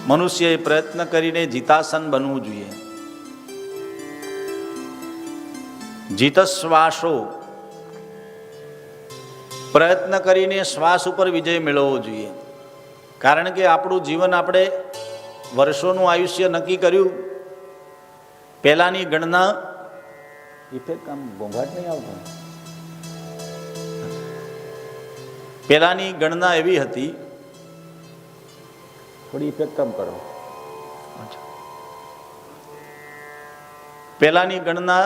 મનુષ્યએ પ્રયત્ન કરીને જીતાસન બનવું જોઈએ. જીતશ્વાસો, પ્રયત્ન કરીને શ્વાસ ઉપર વિજય મેળવવો જોઈએ. કારણ કે આપણું જીવન, આપણે વર્ષોનું આયુષ્ય નક્કી કર્યું. પહેલાની ગણના, ઇફેક્ટ આમ ઘોંઘાટ નહીં આવતો, પહેલાની ગણના એવી હતી, થોડી ઇફેક્ટ કમ કરો. પહેલાની ગણના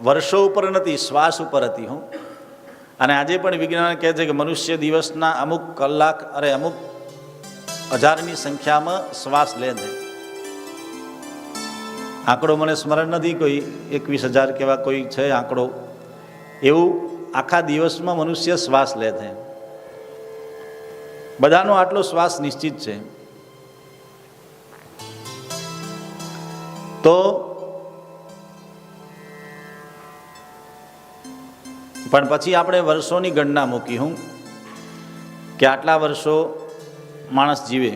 વર્ષો ઉપર નથી, શ્વાસ ઉપર હતી. અને આજે પણ વિજ્ઞાન કહે છે કે મનુષ્ય દિવસના અમુક કલાક અમુક હજારની સંખ્યામાં શ્વાસ લે છે. આંકડો મને સ્મરણ નથી, કોઈ 21,000 કેવા કોઈ છે આંકડો. એવું આખા દિવસમાં મનુષ્ય શ્વાસ લે છે. બધાનો આટલો શ્વાસ નિશ્ચિત છે. તો પણ પછી આપણે વર્ષોની ગણના મૂકી હું કે આટલા વર્ષો માણસ જીવે.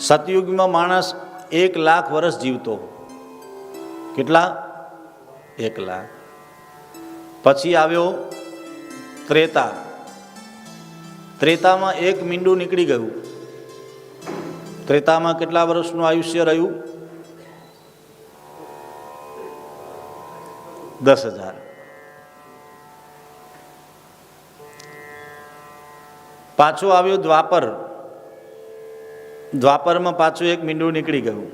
સતયુગમાં માણસ 1 લાખ વર્ષ જીવતો. કેટલા? 1 લાખ. પછી આવ્યો ત્રેતા. ત્રેતામાં 1 મીંડું નીકળી ગયું. ત્રેતામાં કેટલા વર્ષનું આયુષ્ય રહ્યું? 10,000. પાછું આવ્યું દ્વાપર. દ્વાપરમાં પાછું 1 મીંડું નીકળી ગયું.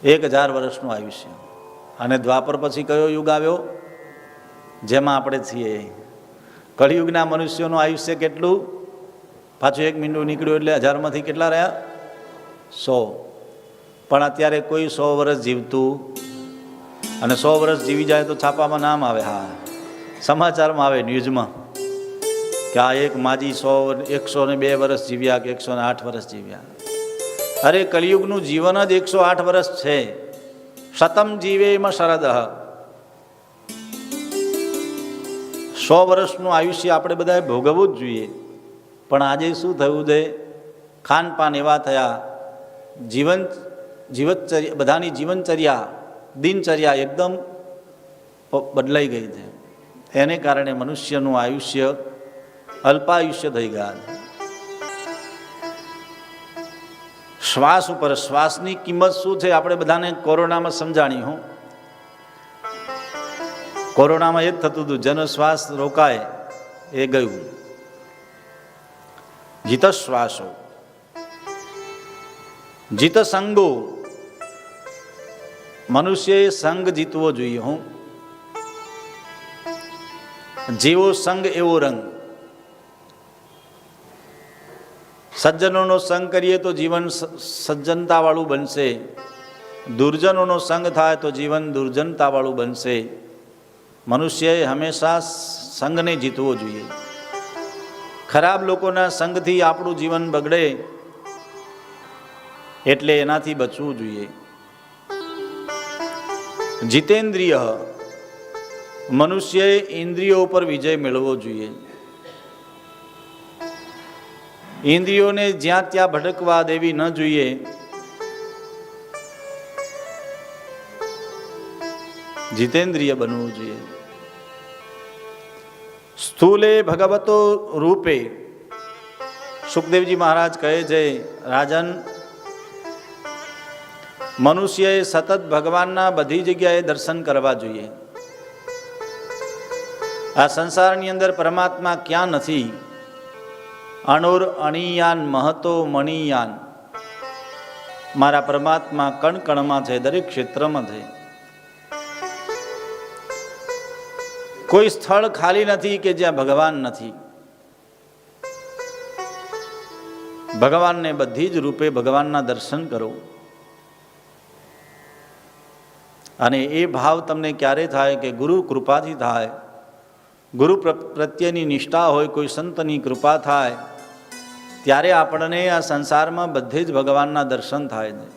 1,000 વર્ષનું આયુષ્ય. અને દ્વાપર પછી કયો યુગ આવ્યો? જેમાં આપણે છીએ. કળિયુગના મનુષ્યોનું આયુષ્ય કેટલું? પાછું 1 મીંડું નીકળ્યું એટલે 1000માંથી કેટલા રહ્યા? 100. પણ અત્યારે કોઈ 100 વર્ષ જીવતું, અને 100 વર્ષ જીવી જાય તો છાપામાં નામ આવે, હા, સમાચારમાં આવે, ન્યૂઝમાં, કે આ એક માજી 102 વર્ષ જીવ્યા કે 108 વર્ષ જીવ્યા. અરે કલિયુગનું જીવન જ 108 વર્ષ છે. શતમ જીવેમ શરદઃ. 100 વર્ષનું આયુષ્ય આપણે બધાએ ભોગવવું જ જોઈએ. પણ આજે શું થયું છે? ખાનપાન એવા થયા, જીવનચર્યા, બધાની જીવનચર્યા, દિનચર્યા એકદમ બદલાઈ ગઈ છે. એને કારણે મનુષ્યનું આયુષ્ય અલ્પાયુષ્ય થઈ ગયા. શ્વાસ ઉપર, શ્વાસની કિંમત શું છે આપણે બધાને કોરોનામાં સમજાણી. હું કોરોનામાં એ જ થતું હતું, જેનો શ્વાસ રોકાય એ ગયું. જીતશ્વાસો, જીતસંગો. મનુષ્યએ સંગ જીતવો જોઈએ. હું જેવો સંગ એવો રંગ. સજ્જનોનો સંગ કરીએ તો જીવન સજ્જનતાવાળું બનશે. દુર્જનોનો સંગ થાય તો જીવન દુર્જનતાવાળું બનશે. મનુષ્યએ હંમેશા સંગને જીતવો જોઈએ. ખરાબ લોકોના સંગથી આપણું જીવન બગડે, એટલે એનાથી બચવું જોઈએ. જીતેન્દ્રિય. મનુષ્યએ ઇન્દ્રિયો ઉપર વિજય મેળવવો જોઈએ. ઇન્દ્રિયોને જ્યાં ત્યાં ભટકવા દેવી ન જોઈએ. જીતેન્દ્રિય બનવું જોઈએ. સ્થૂલે ભગવતો રૂપે. સુખદેવજી મહારાજ કહે છે, રાજન, મનુષ્યએ સતત ભગવાનના બધી જગ્યાએ દર્શન કરવા જોઈએ. આ સંસારની અંદર પરમાત્મા ક્યાં નથી? અણુર અણિયાન મહતો મણિયાન. મારા પરમાત્મા કણ કણમાં છે, દરેક ક્ષેત્રમાં છે. કોઈ સ્થળ ખાલી નથી કે જ્યાં ભગવાન નથી. ભગવાનને બધી જ રૂપે ભગવાનના દર્શન કરો. અને એ ભાવ તમને ક્યારે થાય કે ગુરુ કૃપાથી થાય. ગુરુ પ્રત્યેની નિષ્ઠા હોય, કોઈ સંતની કૃપા થાય, ત્યારે આપણને આ સંસારમાં બધે જ ભગવાનના દર્શન થાય છે.